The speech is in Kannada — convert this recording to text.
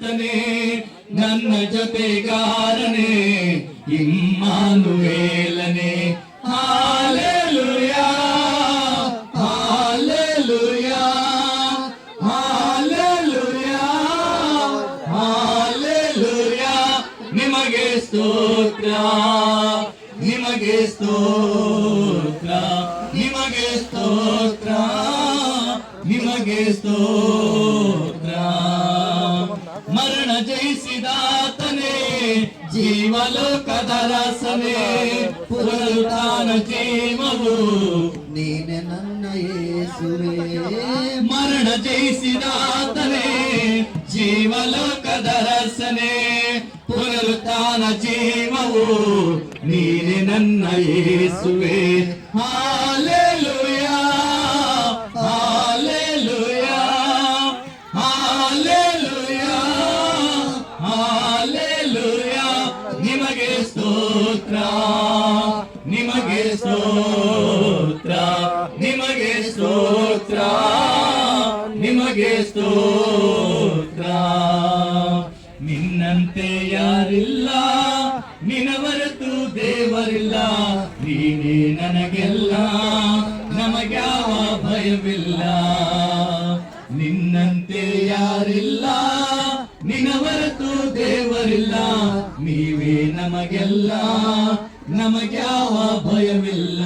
ಜೊತೆಗಾರನೇ ನನ್ನ ಜೊತೆಗಾರನೇ ಇಮ್ಮಾನುವೇಲನೇ. Hallelujah hallelujah hallelujah hallelujah. ನಿಮಗೆ ಸ್ತೋತ್ರ ನಿಮಗೆ ಸ್ತೋತ್ರ ನಿಮಗೆ ಸ್ತೋತ್ರ ನಿಮಗೆ ಸ್ತೋತ್ರ. ಮರಣ ಜಯಿಸಿದಾತನೇ ಜೀವಲೋಕದ ರಸನೇ ಪುನರುತ್ಥಾನ ಜೀವವು ನೀನೆ ನನ್ನ ಯೇಸುವೇ. ಮರಣ ಜಯಿಸಿದಾತನೇ ಜೀವಲೋಕದ ರಸನೇ ಪುನರುತ್ಥಾನ ಜೀವವು ನೀನೆ ನನ್ನ ಯೇಸುವೇ. Hallelujah hallelujah hallelujah hallelujah. ನಿಮಗೆ ಸ್ತೋತ್ರ ನಿಮಗೆ ಸ್ತೋತ್ರ ನಿಮಗೆ ಸ್ತೋತ್ರ ನಿಮಗೆ ಸ್ತೋತ್ರ. ನಿನ್ನಂತೆ ಯಾರಿಲ್ಲ ನಿನ್ನ ಹೊರತು ದೇವರಿಲ್ಲ. ನೀನೇ ನನಗೆಲ್ಲ ನಮಗ್ಯಾವ ಭಯವಿಲ್ಲ. ನಿನ್ನಂತೆ ಯಾರಿಲ್ಲ ನಿನ್ನ ಹೊರತು ದೇವರಿಲ್ಲ. ನೀವೇ ನಮಗೆಲ್ಲ ನಮಗ್ಯಾವ ಭಯವಿಲ್ಲ.